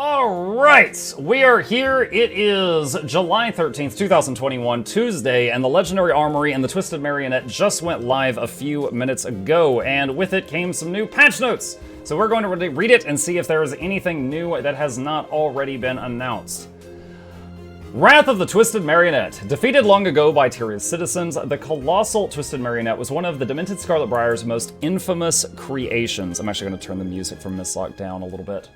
All right, we are here. It is July 13th, 2021, Tuesday, and the Legendary Armory and the Twisted Marionette just went live a few minutes ago, and with it came some new patch notes. So we're going to read it and see if there is anything new that has not already been announced. Wrath of the Twisted Marionette. Defeated long ago by Tyria's citizens, the colossal Twisted Marionette was one of the Demented Scarlet Briar's most infamous creations. I'm actually going to turn the music from Mistlock down a little bit.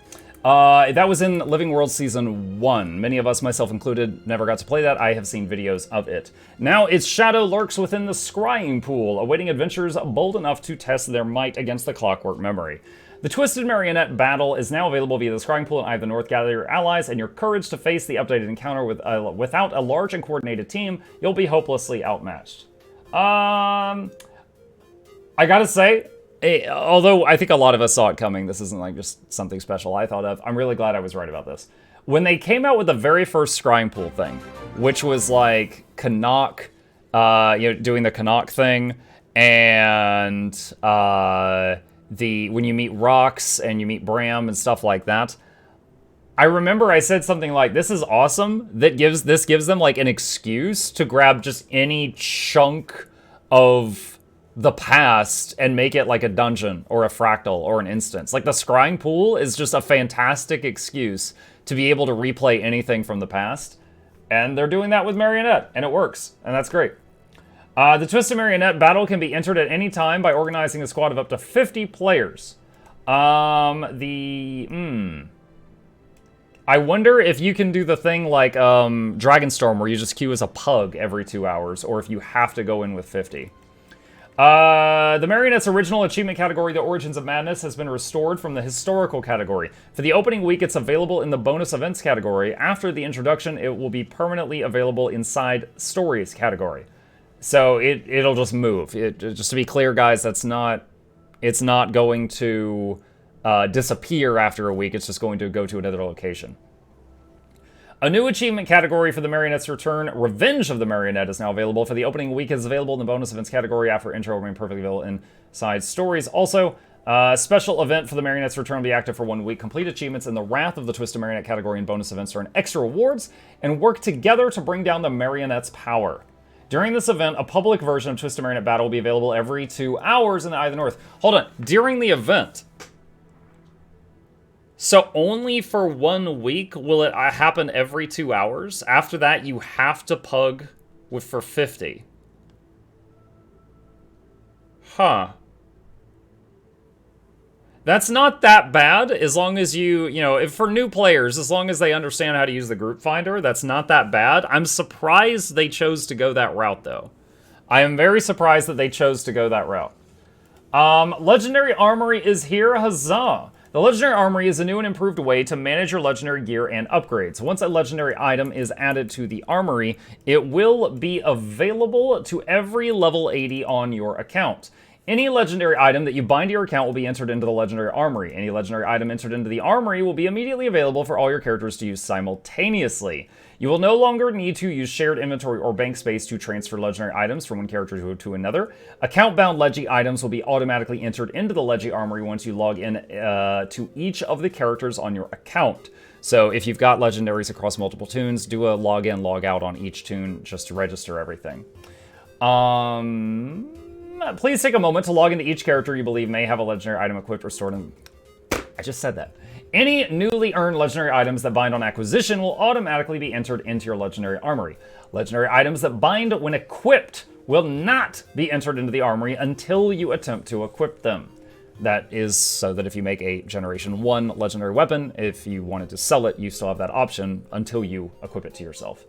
That was in Living World Season 1. Many of us, myself included, never got to play that. I have seen videos of it. Now its shadow lurks within the scrying pool, awaiting adventurers bold enough to test their might against the clockwork memory. The Twisted Marionette battle is now available via the scrying pool in Eye of the North. Gather your allies and your courage to face the updated encounter without a large and coordinated team. You'll be hopelessly outmatched. I gotta say, although I think a lot of us saw it coming, this isn't like just something special I thought of. I'm really glad I was right about this. When they came out with the very first scrying pool thing, which was like Canuck, doing the Canuck thing, and when you meet Rox and you meet Bram and stuff like that, I remember I said something like, "This is awesome." This gives them like an excuse to grab just any chunk of the past and make it like a dungeon or a fractal or an instance. Like the scrying pool is just a fantastic excuse to be able to replay anything from the past. And they're doing that with Marionette, and it works, and that's great. The Twisted Marionette battle can be entered at any time by organizing a squad of up to 50 players. I wonder if you can do the thing like Dragonstorm, where you just queue as a pug every 2 hours, or if you have to go in with 50. The Marionette's original achievement category, The Origins of Madness, has been restored from the historical category. For the opening week, it's available in the bonus events category. After the introduction, it will be permanently available inside stories category. So it'll just move. Just to be clear, guys, it's not going to disappear after a week. It's just going to go to another location. A new achievement category for the Marionette's return, Revenge of the Marionette, is now available. For the opening week, is available in the bonus events category. After intro, will remain perfectly available inside stories. Also, a special event for the Marionette's return will be active for 1 week. Complete achievements in the Wrath of the Twisted Marionette category and bonus events earn extra rewards and work together to bring down the Marionette's power. During this event, a public version of Twisted Marionette Battle will be available every 2 hours in the Eye of the North. Hold on, during the event. So only for 1 week will it happen every 2 hours? After that, you have to pug for 50. Huh. That's not that bad, as long as if for new players, as long as they understand how to use the group finder, that's not that bad. I'm surprised they chose to go that route, though. I am very surprised that they chose to go that route. Legendary Armory is here, huzzah! The Legendary Armory is a new and improved way to manage your legendary gear and upgrades. Once a legendary item is added to the Armory, it will be available to every level 80 on your account. Any legendary item that you bind to your account will be entered into the Legendary Armory. Any legendary item entered into the Armory will be immediately available for all your characters to use simultaneously. You will no longer need to use shared inventory or bank space to transfer legendary items from one character to another. Account-bound Legi items will be automatically entered into the Legi Armory once you log in to each of the characters on your account. So if you've got legendaries across multiple tunes, do a log in, log out on each tune just to register everything. Please take a moment to log into each character you believe may have a legendary item equipped or stored in... I just said that. Any newly earned legendary items that bind on acquisition will automatically be entered into your Legendary Armory. Legendary items that bind when equipped will not be entered into the Armory until you attempt to equip them. That is so that if you make a Generation 1 legendary weapon, if you wanted to sell it, you still have that option until you equip it to yourself.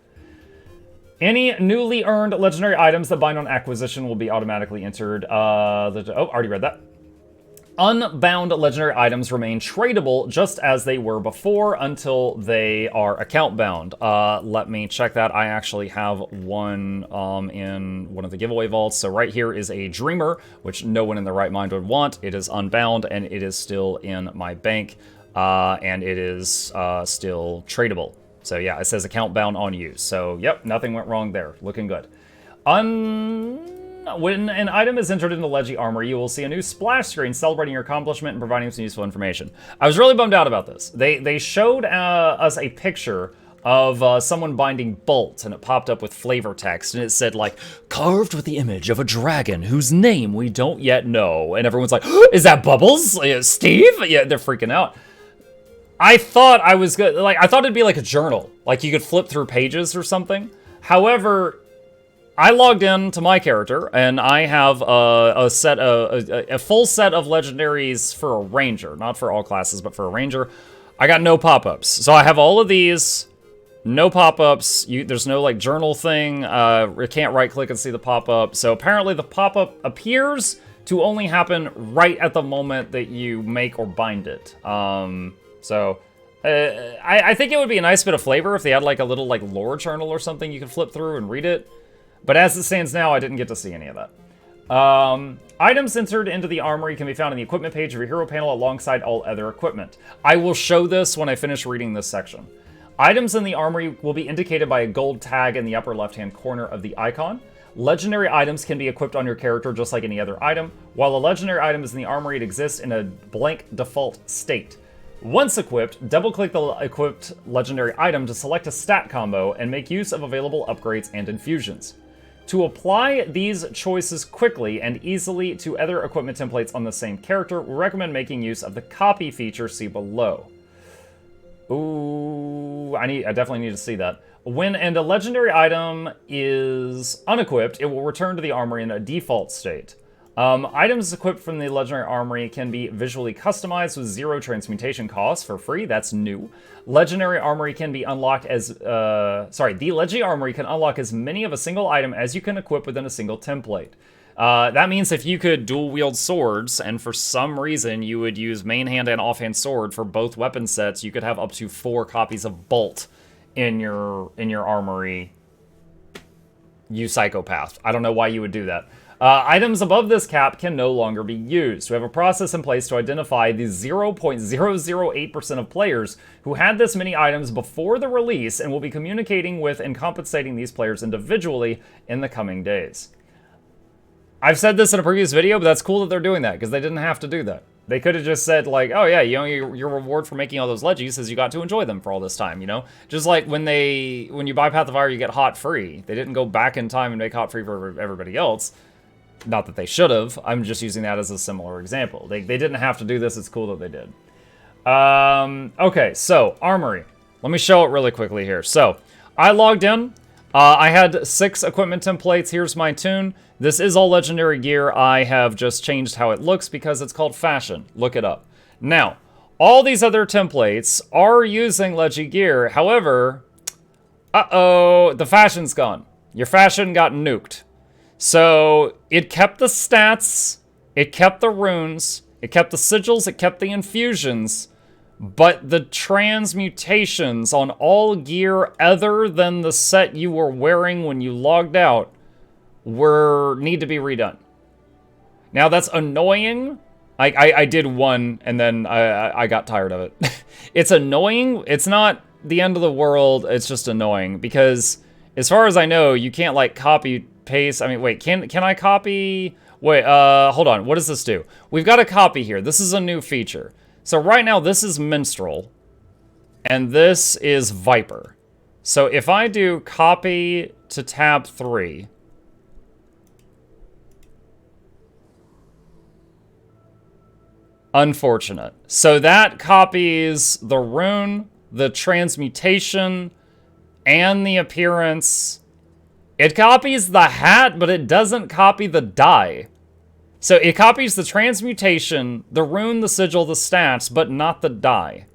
Any newly earned legendary items that bind on acquisition will be automatically entered. Already read that. Unbound legendary items remain tradable just as they were before until they are account bound. Let me check that. I actually have one in one of the giveaway vaults. So right here is a Dreamer, which no one in their right mind would want. It is unbound and it is still in my bank, and it is still tradable. So yeah, it says account bound on use. So yep, nothing went wrong there. Looking good. when an item is entered into Leggy Armory, you will see a new splash screen celebrating your accomplishment and providing some useful information. I was really bummed out about this. They showed us a picture of someone binding bolts, and it popped up with flavor text, and it said, like, carved with the image of a dragon whose name we don't yet know. And everyone's like, oh, is that Bubbles? Steve? Yeah, they're freaking out. I thought I was good. Like, I thought it'd be like a journal. Like, you could flip through pages or something. However, I logged in to my character, and I have a full set of legendaries for a ranger. Not for all classes, but for a ranger. I got no pop-ups. So I have all of these. No pop-ups. There's no, like, journal thing. You can't right-click and see the pop-up. So apparently the pop-up appears to only happen right at the moment that you make or bind it. I think it would be a nice bit of flavor if they had, like, a little, like, lore journal or something you could flip through and read it. But as it stands now, I didn't get to see any of that. Items entered into the armory can be found on the equipment page of your hero panel alongside all other equipment. I will show this when I finish reading this section. Items in the armory will be indicated by a gold tag in the upper left-hand corner of the icon. Legendary items can be equipped on your character just like any other item. While a legendary item is in the armory, it exists in a blank default state. Once equipped, double-click the equipped legendary item to select a stat combo and make use of available upgrades and infusions. To apply these choices quickly and easily to other equipment templates on the same character, we recommend making use of the copy feature see below. Ooh, I definitely need to see that. When a legendary item is unequipped, it will return to the armory in a default state. Items equipped from the legendary armory can be visually customized with 0 transmutation costs for free. That's new. Legendary armory can be unlocked as, the legendary armory can unlock as many of a single item as you can equip within a single template. That means if you could dual wield swords, and for some reason you would use main hand and offhand sword for both weapon sets, you could have up to 4 copies of Bolt in your armory. You psychopath. I don't know why you would do that. Items above this cap can no longer be used. We have a process in place to identify the 0.008% of players who had this many items before the release, and will be communicating with and compensating these players individually in the coming days. I've said this in a previous video, but that's cool that they're doing that, because they didn't have to do that. They could have just said, like, oh yeah, your reward for making all those leggies is you got to enjoy them for all this time, you know? Just like when you buy Path of Fire, you get Hot free. They didn't go back in time and make Hot free for everybody else. Not that they should have. I'm just using that as a similar example. They didn't have to do this. It's cool that they did. Okay, so Armory. Let me show it really quickly here. So I logged in. I had 6 equipment templates. Here's my tune. This is all legendary gear. I have just changed how it looks because it's called fashion. Look it up. Now, all these other templates are using leggy gear. However, the fashion's gone. Your fashion got nuked. So it kept the stats, it kept the runes, it kept the sigils, it kept the infusions, but the transmutations on all gear other than the set you were wearing when you logged out need to be redone. Now that's annoying. I did one and then I got tired of it. It's annoying. It's not the end of the world. It's just annoying because as far as I know, you can't like copy paste. I mean, wait, can I copy? Wait, hold on. What does this do? We've got a copy here. This is a new feature. So right now this is Minstrel and this is Viper. So if I do copy to tab 3, unfortunate. So that copies the rune, the transmutation, and the appearance. It copies the hat, but it doesn't copy the dye. So it copies the transmutation, the rune, the sigil, the stats, but not the dye.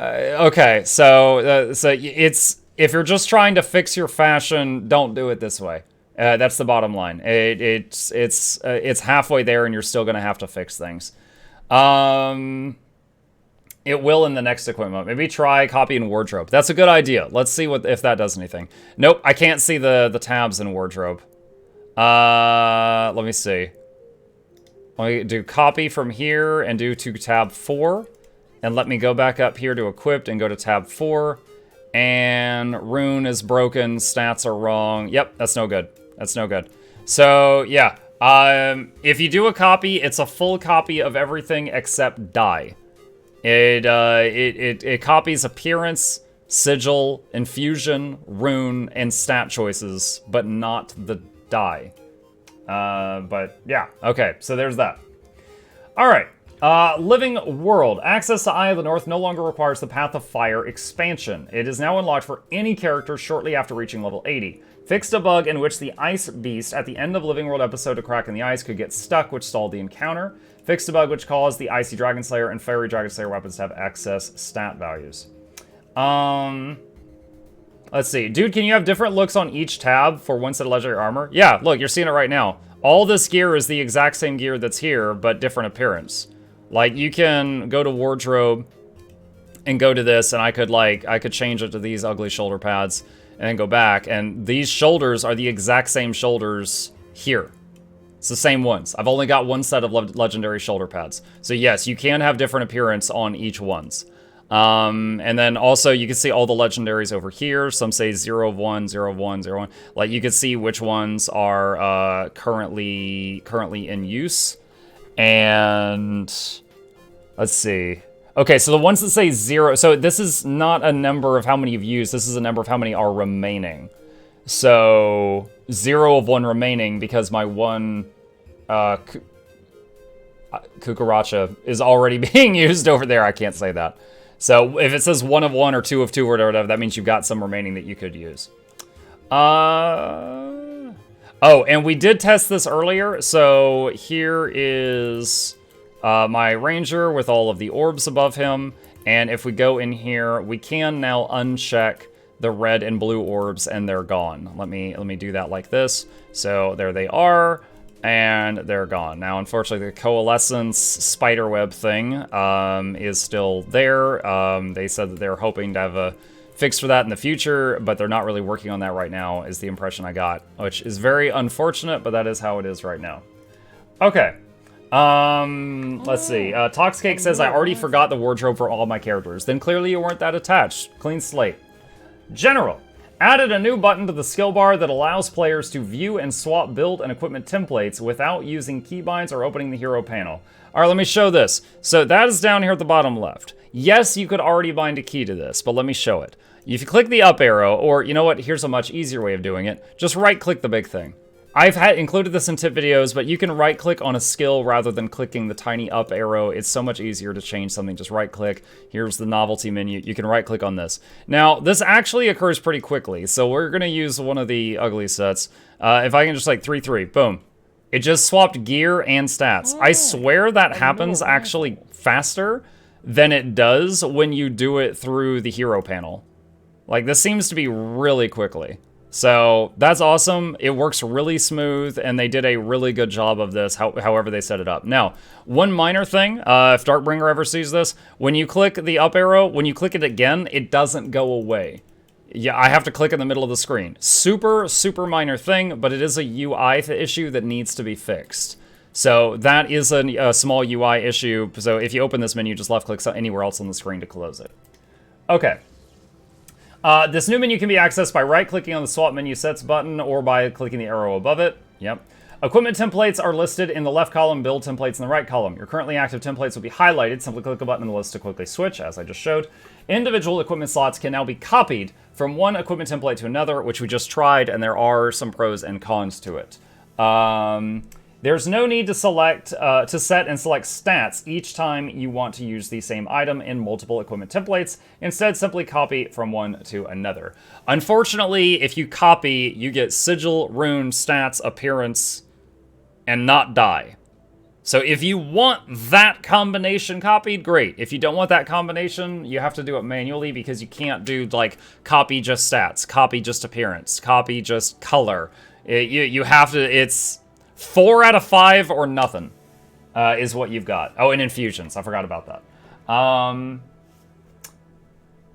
Okay, so it's if you're just trying to fix your fashion, don't do it this way. That's the bottom line. It's halfway there, and you're still gonna have to fix things. It will in the next equipment. Maybe try copy in wardrobe. That's a good idea. Let's see if that does anything. Nope, I can't see the tabs in wardrobe. Let me see. Let me do copy from here and do to tab 4. And let me go back up here to equipped and go to tab 4. And rune is broken, stats are wrong. Yep, that's no good. That's no good. So, yeah. If you do a copy, it's a full copy of everything except die. It copies appearance, sigil, infusion, rune, and stat choices, but not the die. But yeah, okay, so there's that. Alright, Living World. Access to Eye of the North no longer requires the Path of Fire expansion. It is now unlocked for any character shortly after reaching level 80. Fixed a bug in which the Ice Beast at the end of Living World episode to Crack in the Ice could get stuck, which stalled the encounter. Fixed a bug which caused the Icy Dragon Slayer and Fiery Dragon Slayer weapons to have excess stat values. Let's see. Dude, can you have different looks on each tab for one set of legendary armor? Yeah, look, you're seeing it right now. All this gear is the exact same gear that's here, but different appearance. Like, you can go to wardrobe and go to this, and I could change it to these ugly shoulder pads and then go back, and these shoulders are the exact same shoulders here. It's the same ones. I've only got one set of legendary shoulder pads. So yes, you can have different appearance on each ones. And then also you can see all the legendaries over here. Some say 0 of 1, 0 of 1, 0 of 1. Like, you can see which ones are currently in use. And let's see. Okay, so the ones that say 0, so this is not a number of how many you've used, this is a number of how many are remaining. So 0 of 1 remaining because my one Kukaracha is already being used over there. I can't say that. So if it says 1 of 1 or 2 of 2 or whatever, that means you've got some remaining that you could use. Oh, and we did test this earlier. So here is my ranger with all of the orbs above him. And if we go in here, we can now uncheck the red and blue orbs, and they're gone. Let me do that like this. So there they are, and they're gone. Now, unfortunately, the coalescence spiderweb thing is still there. They said that they're hoping to have a fix for that in the future, but they're not really working on that right now, is the impression I got, which is very unfortunate, but that is how it is right now. Okay. Let's see. Toxcake says, I already forgot the wardrobe for all my characters. Then clearly you weren't that attached. Clean slate. General. Added a new button to the skill bar that allows players to view and swap build and equipment templates without using keybinds or opening the hero panel. Alright, let me show this. So that is down here at the bottom left. Yes, you could already bind a key to this, but let me show it. If you click the up arrow, or you know what, here's a much easier way of doing it. Just right-click the big thing. I've included this in tip videos, but you can right-click on a skill rather than clicking the tiny up arrow. It's so much easier to change something. Just right-click. Here's the novelty menu. You can right-click on this. Now, this actually occurs pretty quickly, so we're going to use one of the ugly sets. If I can just like 3-3, boom. It just swapped gear and stats. I swear that happens actually faster than it does when you do it through the hero panel. Like, this seems to be really quickly. So that's awesome. It works really smooth, and they did a really good job of this, however they set it up. Now, one minor thing, if Darkbringer ever sees this, when you click the up arrow, when you click it again, it doesn't go away. Yeah, I have to click in the middle of the screen. Super, super minor thing, but it is a UI issue that needs to be fixed. So that is a small UI issue. So if you open this menu, just left-click anywhere else on the screen to close it. Okay. This new menu can be accessed by right-clicking on the swap menu sets button or by clicking the arrow above it. Yep. Equipment templates are listed in the left column, build templates in the right column. Your currently active templates will be highlighted. Simply click a button in the list to quickly switch, as I just showed. Individual equipment slots can now be copied from one equipment template to another, which we just tried, and there are some pros and cons to it. There's no need to set and select stats each time you want to use the same item in multiple equipment templates. Instead, simply copy from one to another. Unfortunately, if you copy, you get sigil, rune, stats, appearance, and not die. So if you want that combination copied, great. If you don't want that combination, you have to do it manually because you can't do, like, copy just stats, copy just appearance, copy just color. You have to, it's 4 out of 5 or nothing is what you've got. Oh, and infusions. I forgot about that.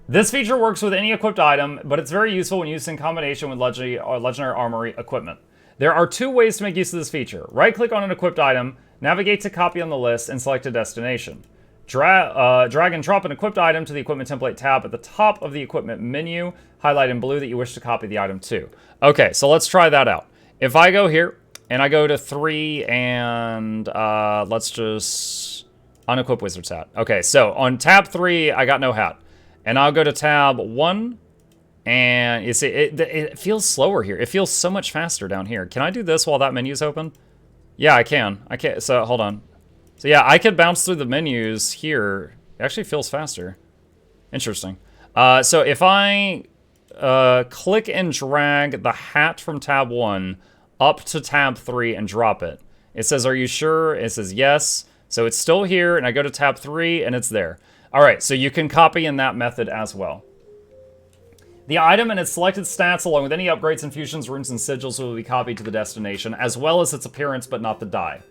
This feature works with any equipped item, but it's very useful when used in combination with legendary armory equipment. There are 2 ways to make use of this feature. Right-click on an equipped item, navigate to copy on the list, and select a destination. Drag and drop an equipped item to the equipment template tab at the top of the equipment menu. Highlight in blue that you wish to copy the item to. Okay, so let's try that out. If I go here, and I go to 3, and let's just unequip Wizard's Hat. Okay, so on tab 3, I got no hat. And I'll go to tab 1, and you see, it feels slower here. It feels so much faster down here. Can I do this while that menu's open? Yeah, I can. So, hold on. So, yeah, I could bounce through the menus here. It actually feels faster. Interesting. So, if I click and drag the hat from tab 1 up to tab 3 and drop it, it says, are you sure? It says yes. So, it's still here, and I go to tab 3, and it's there. All right, so you can copy in that method as well. The item and its selected stats, along with any upgrades, infusions, runes, and sigils, will be copied to the destination, as well as its appearance, but not the die.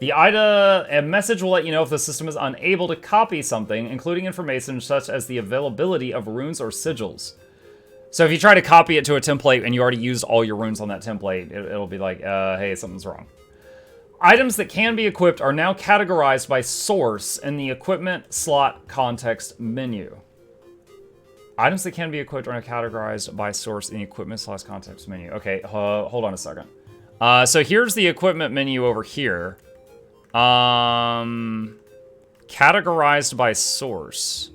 A message will let you know if the system is unable to copy something, including information such as the availability of runes or sigils. So if you try to copy it to a template and you already used all your runes on that template, it'll be like, hey, something's wrong. Items that can be equipped are now categorized by source in the equipment slot context menu. Items that can be equipped are now categorized by source in the equipment slot context menu. Okay, hold on a second. So here's the equipment menu over here. Categorized by source.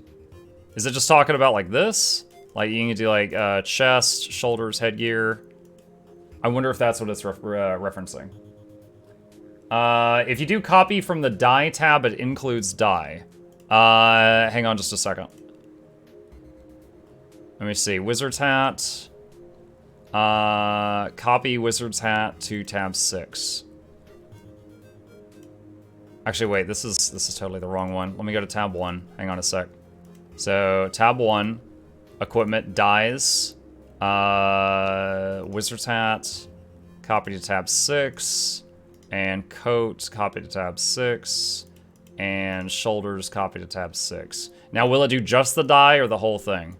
Is it just talking about like this? Like you can do like chest, shoulders, headgear. I wonder if that's what it's referencing. If you do copy from the die tab, it includes die. Hang on just a second. Let me see. Wizard's Hat. Copy Wizard's Hat to tab 6. Actually, wait. This is totally the wrong one. Let me go to tab 1. Hang on a sec. So, tab 1. Equipment dies. Wizard's Hat. Copy to tab 6. And coat, copy to tab 6. And shoulders, copy to tab 6. Now, will it do just the die or the whole thing?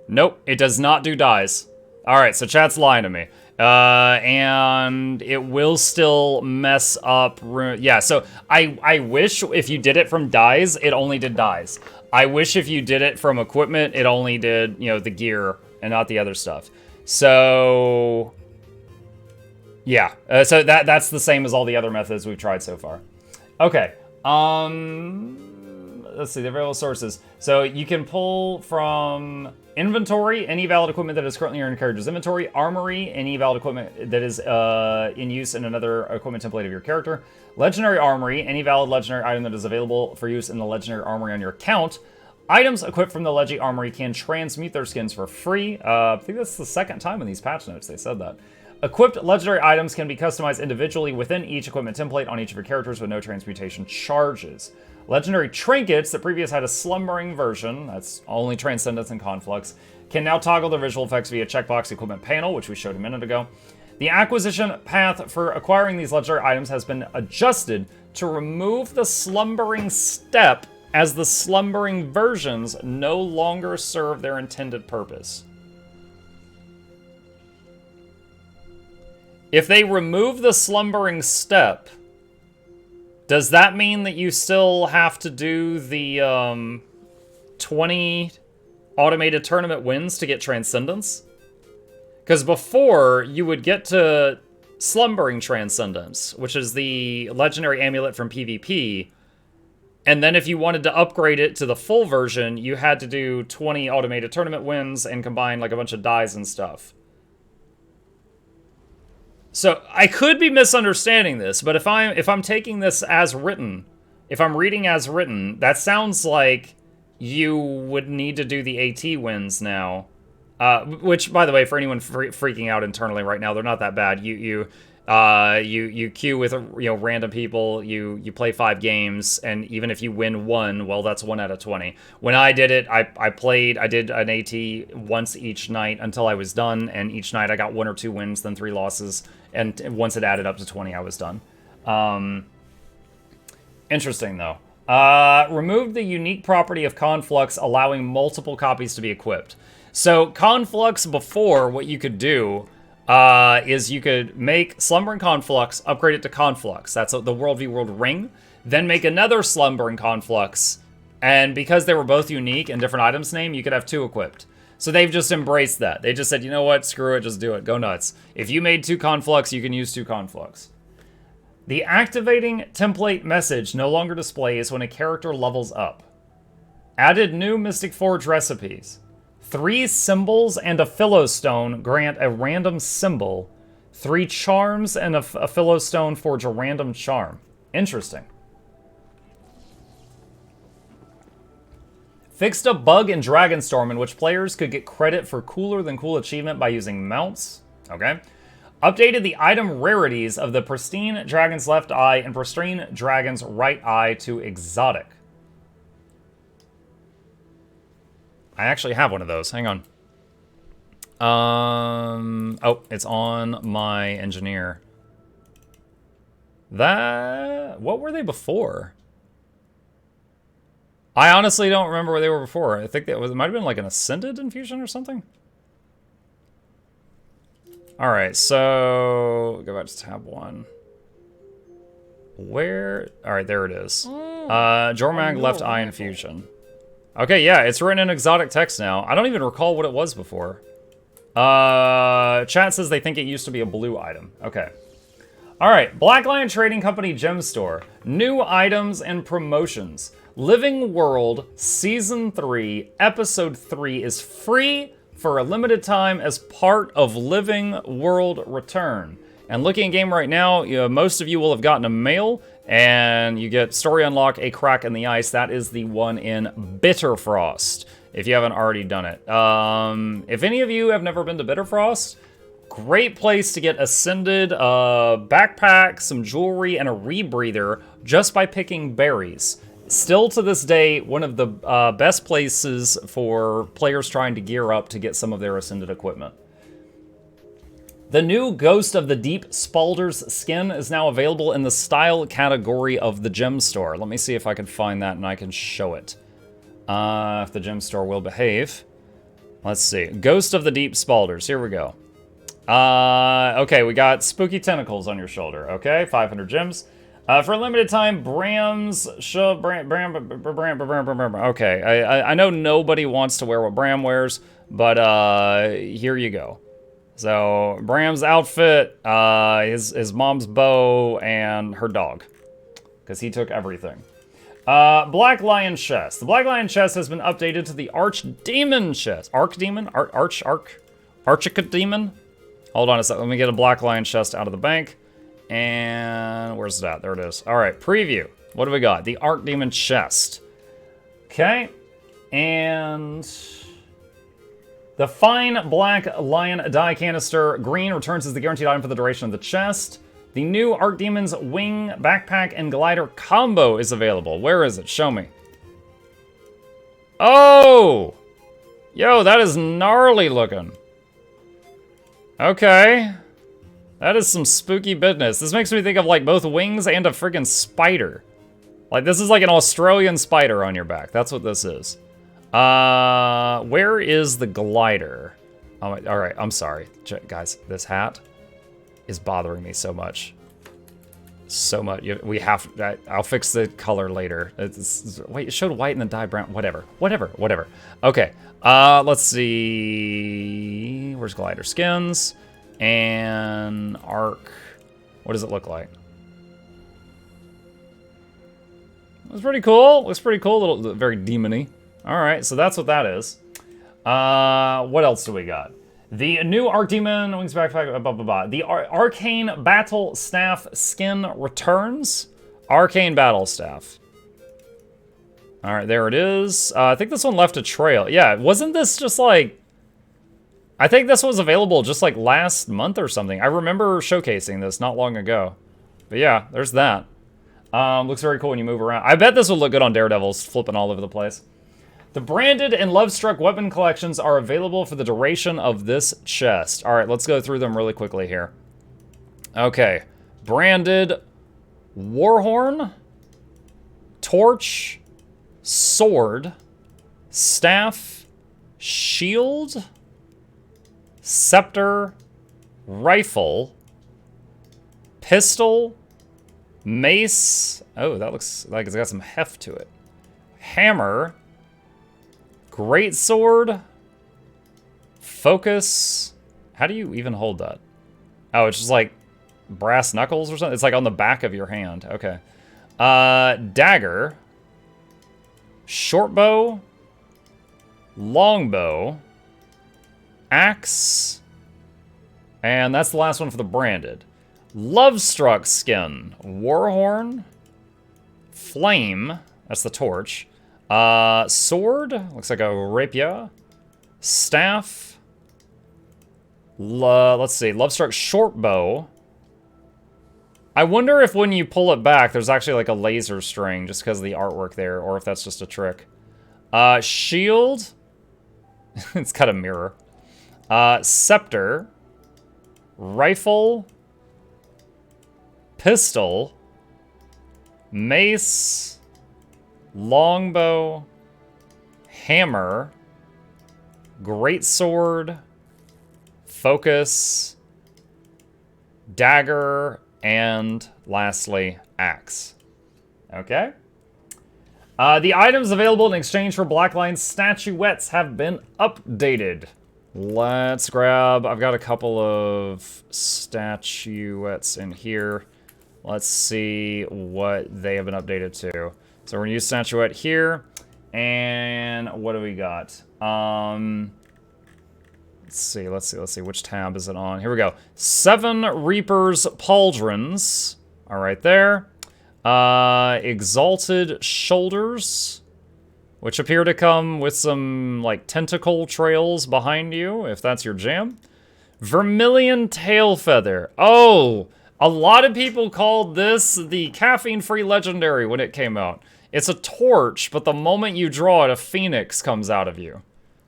Nope, it does not do dies. Alright, so chat's lying to me. And it will still mess up... Yeah, so I wish if you did it from dies, it only did dies. I wish if you did it from equipment, it only did, you know, the gear and not the other stuff. So... yeah, so that's the same as all the other methods we've tried so far. Okay, let's see, the available sources. So you can pull from inventory, any valid equipment that is currently in your character's inventory. Armory, any valid equipment that is in use in another equipment template of your character. Legendary Armory, any valid legendary item that is available for use in the Legendary Armory on your account. Items equipped from the Legi Armory can transmute their skins for free. I think that's the second time in these patch notes they said that. Equipped legendary items can be customized individually within each equipment template on each of your characters with no transmutation charges. Legendary trinkets that previously had a slumbering version, that's only Transcendence and Conflux, can now toggle their visual effects via checkbox equipment panel, which we showed a minute ago. The acquisition path for acquiring these legendary items has been adjusted to remove the slumbering step, as the slumbering versions no longer serve their intended purpose. If they remove the slumbering step, does that mean that you still have to do the 20 automated tournament wins to get Transcendence? Because before, you would get to Slumbering Transcendence, which is the legendary amulet from PvP, and then if you wanted to upgrade it to the full version, you had to do 20 automated tournament wins and combine like a bunch of dies and stuff. So I could be misunderstanding this, but if I'm taking this as written, if I'm reading as written, that sounds like you would need to do the AT wins now. Which, by the way, for anyone freaking out internally right now, they're not that bad. You queue with random people. You play 5 games, and even if you win 1, well, that's 1 out of 20. When I did it, I did an AT once each night until I was done, and each night I got 1 or 2 wins, then 3 losses, and once it added up to 20, I was done. Interesting though. Remove the unique property of Conflux, allowing multiple copies to be equipped. So Conflux before, what you could do is you could make Slumbering Conflux, upgrade it to Conflux. That's the World v World ring. Then make another Slumbering Conflux. And because they were both unique and different items name, you could have 2 equipped. So they've just embraced that. They just said, you know what, screw it, just do it, go nuts. If you made 2 conflux, you can use 2 conflux. The activating template message no longer displays when a character levels up. Added new Mystic Forge recipes. 3 symbols and a Philostone grant a random symbol. 3 charms and a Philostone forge a random charm. Interesting. Fixed a bug in Dragonstorm in which players could get credit for cooler than cool achievement by using mounts. Okay. Updated the item rarities of the Pristine Dragon's Left Eye and Pristine Dragon's Right Eye to Exotic. I actually have one of those. Hang on. Oh, it's on my engineer. What were they before? I honestly don't remember where they were before. I think it might have been like an Ascended infusion or something. All right, so go back to tab 1. Where? All right, there it is. Jormag Left Eye infusion. Okay, yeah, it's written in exotic text now. I don't even recall what it was before. Chat says they think it used to be a blue item. Okay. All right, Black Lion Trading Company Gem Store. New items and promotions. Living World Season 3, Episode 3 is free for a limited time as part of Living World Return. And looking at game right now, most of you will have gotten a mail, and you get Story Unlock, A Crack in the Ice. That is the one in Bitterfrost, if you haven't already done it. If any of you have never been to Bitterfrost, great place to get Ascended, backpack, some jewelry, and a rebreather just by picking berries. Still to this day, one of the best places for players trying to gear up to get some of their Ascended equipment. The new Ghost of the Deep Spalder's skin is now available in the style category of the gem store. Let me see if I can find that and I can show it. If the gem store will behave. Let's see. Ghost of the Deep Spalders. Here we go. Okay, we got spooky tentacles on your shoulder. Okay, 500 gems. For a limited time, Bram's... Okay, I know nobody wants to wear what Bram wears, but here you go. So, Bram's outfit, his mom's bow, and her dog. Because he took everything. Black Lion Chest. The Black Lion Chest has been updated to the Archdemon Chest. Archdemon? Archicademon? Hold on a sec. Let me get a Black Lion Chest out of the bank. And where's that? There it is. All right, preview. What do we got? The Archdemon Chest. Okay. And the Fine Black Lion Die Canister Green returns as the guaranteed item for the duration of the chest. The new Archdemon's Wing Backpack and Glider combo is available. Where is it? Show me. Oh! Yo, that is gnarly looking. Okay. That is some spooky business. This makes me think of like both wings and a friggin' spider. Like this is like an Australian spider on your back. That's what this is. Where is the glider? Oh, all right, I'm sorry. Guys, this hat is bothering me so much. So much. We have, I'll fix the color later. Wait, it showed white and then dyed brown. Whatever. Okay, let's see. Where's glider skins? And arc. What does it look like? It's pretty cool. Looks pretty cool. Little, very demony. All right, so that's what that is. What else do we got? The new Archdemon Wings Backpack. Blah, blah, blah. The Arcane Battle Staff skin returns. Arcane Battle Staff. All right, there it is. I think this one left a trail. Yeah, wasn't this just like... I think this was available just like last month or something. I remember showcasing this not long ago. But yeah, there's that. Looks very cool when you move around. I bet this would look good on Daredevils, flipping all over the place. The branded and Lovestruck weapon collections are available for the duration of this chest. All right, let's go through them really quickly here. Okay, branded Warhorn, Torch, Sword, Staff, Shield, Scepter, Rifle, Pistol, Mace. Oh, that looks like it's got some heft to it. Hammer, Greatsword, Focus. How do you even hold that? Oh, it's just like brass knuckles or something? It's like on the back of your hand. Okay. Dagger. Short bow. Long bow. Axe. And that's the last one for the branded. Lovestruck skin. Warhorn. Flame. That's the torch. Sword. Looks like a rapier. Staff. Let's see. Lovestruck short bow. I wonder if when you pull it back, there's actually like a laser string just because of the artwork there, or if that's just a trick. Shield. It's got a mirror. Scepter. Rifle. Pistol. Mace. Longbow. Hammer. Greatsword. Focus. Dagger. And lastly, axe. Okay. The items available in exchange for Blackline statuettes have been updated. Let's grab... I've got a couple of statuettes in here. Let's see what they have been updated to. So we're going to use statuette here. And what do we got? Let's see. Which tab is it on? Here we go. 7 Reaper's Pauldrons are right there. Exalted Shoulders, which appear to come with some, like, tentacle trails behind you, if that's your jam. Vermilion Tail Feather. Oh, a lot of people called this the caffeine-free legendary when it came out. It's a torch, but the moment you draw it, a phoenix comes out of you.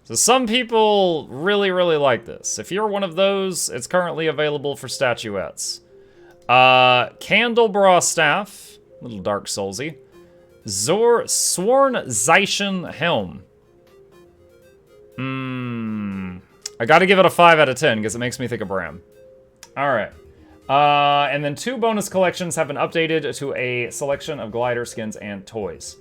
So some people really, really like this. If you're one of those, it's currently available for statuettes. Candelbra Staff, a little Dark Soulsy. Sworn Zaishin Helm. I gotta give it a 5 out of 10 because it makes me think of Bram. Alright. And then 2 bonus collections have been updated to a selection of glider skins and toys.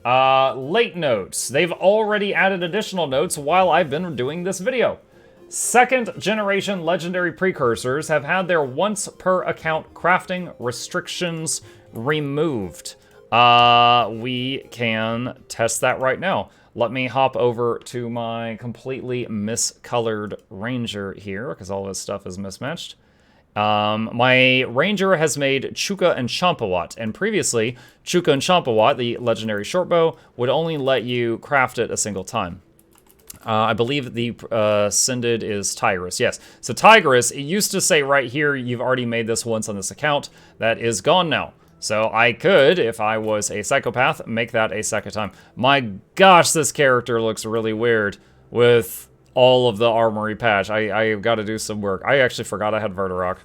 Late notes. They've already added additional notes while I've been doing this video. 2nd generation legendary precursors have had their once per account crafting restrictions removed. We can test that right now. Let me hop over to my completely miscolored ranger here because all this stuff is mismatched. My ranger has made Chuka and Champawat, and previously, Chuka and Champawat, the legendary shortbow, would only let you craft it a single time. I believe the Sinded is Tigris. Yes, so Tigris, it used to say right here, you've already made this once on this account. That is gone now. So I could, if I was a psychopath, make that a second time. My gosh, this character looks really weird with all of the Armory patch. I've got to do some work. I actually forgot I had Vertirock.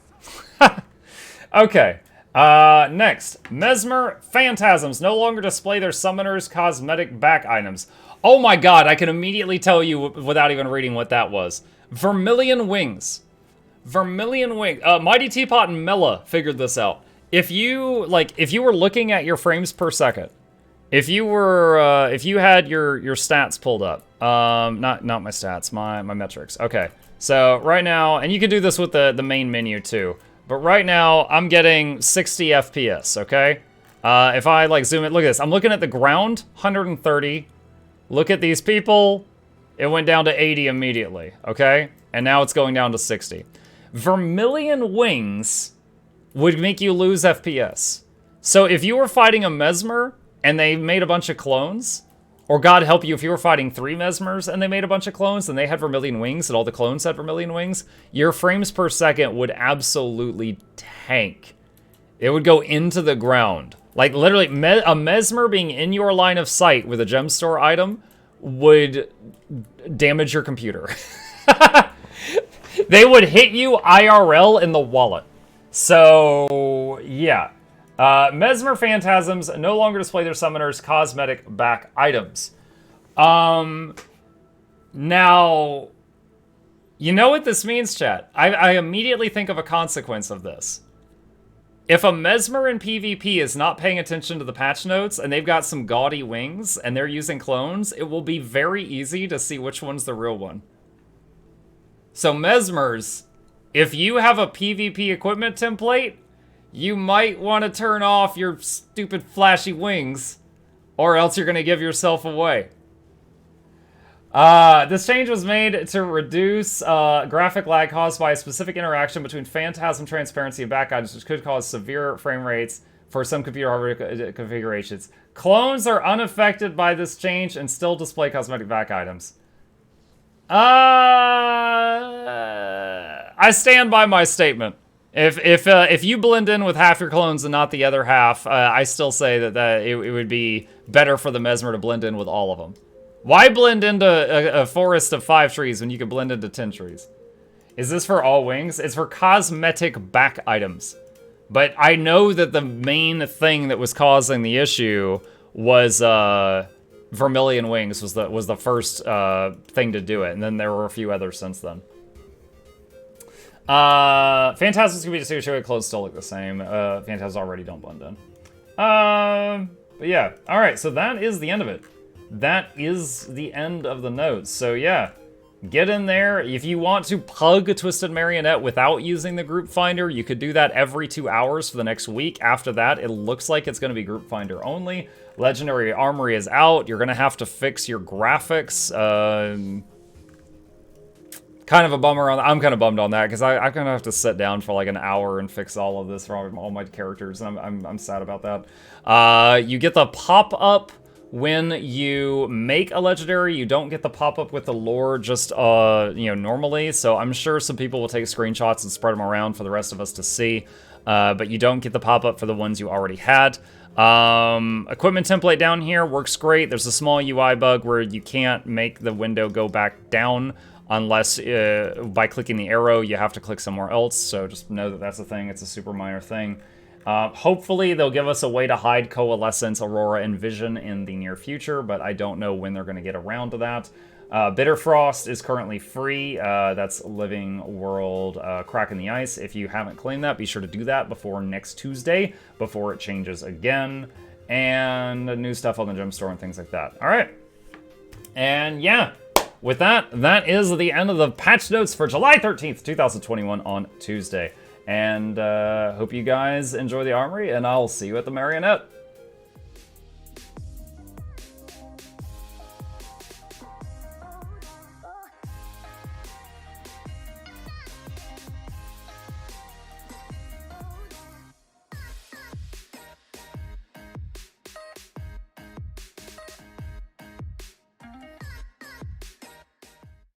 Okay. Next. Mesmer Phantasms no longer display their summoner's cosmetic back items. Oh my god, I can immediately tell you without even reading what that was. Vermilion Wings. Vermilion Wings. Mighty Teapot and Mela figured this out. If you were looking at your frames per second, if you had your stats pulled up, not my stats, my metrics. Okay, so right now, and you can do this with the main menu too, but right now I'm getting 60 FPS. Okay, if I like zoom in, look at this. I'm looking at the ground, 130. Look at these people. It went down to 80 immediately. Okay, and now it's going down to 60. Vermilion Wings would make you lose FPS. So if you were fighting a Mesmer and they made a bunch of clones, or God help you if you were fighting 3 Mesmers and they made a bunch of clones and they had Vermilion Wings and all the clones had Vermilion Wings, your frames per second would absolutely tank. It would go into the ground. Like literally, a Mesmer being in your line of sight with a gem store item would damage your computer. They would hit you IRL in the wallet. So, yeah. Mesmer Phantasms no longer display their summoners' cosmetic back items. Now, you know what this means, chat? I immediately think of a consequence of this. If a Mesmer in PvP is not paying attention to the patch notes and they've got some gaudy wings and they're using clones, it will be very easy to see which one's the real one. So Mesmers, if you have a PvP equipment template, you might want to turn off your stupid flashy wings, or else you're going to give yourself away. This change was made to reduce graphic lag caused by a specific interaction between phantasm transparency and back items, which could cause severe frame rates for some computer hardware configurations. Clones are unaffected by this change and still display cosmetic back items. I stand by my statement. If you blend in with half your clones and not the other half, I still say that it would be better for the Mesmer to blend in with all of them. Why blend into a forest of 5 trees when you can blend into 10 trees? Is this for all wings? It's for cosmetic back items. But I know that the main thing that was causing the issue was Vermilion Wings was the first thing to do it, and then there were a few others since then. Phantasms can be distinguished, clothes still look the same. Phantasms already don't blend in. But yeah, alright, so that is the end of it. That is the end of the notes. So yeah, get in there. If you want to pug a Twisted Marionette without using the group finder, you could do that every 2 hours for the next week. After that, it looks like it's going to be group finder only. Legendary Armory is out. You're going to have to fix your graphics. Kind of a bummer on that. I'm kind of bummed on that because I'm going to have to sit down for like an hour and fix all of this for all my characters, and I'm sad about that. You get the pop-up when you make a legendary. You don't get the pop-up with the lore just, normally. So I'm sure some people will take screenshots and spread them around for the rest of us to see. But you don't get the pop-up for the ones you already had. Equipment template down here works great. There's a small UI bug where you can't make the window go back down unless by clicking the arrow, you have to click somewhere else. So just know that that's a thing. It's a super minor thing. Hopefully they'll give us a way to hide Coalescence, Aurora, and Vision in the near future, but I don't know when they're going to get around to that. Bitterfrost is currently free. That's Living World Crack in the Ice. If you haven't claimed that, be sure to do that before next Tuesday, before it changes again. And new stuff on the gem store and things like that. All right. And yeah, with that, that is the end of the patch notes for July 13th, 2021 on Tuesday. And hope you guys enjoy the Armory, and I'll see you at the Marionette.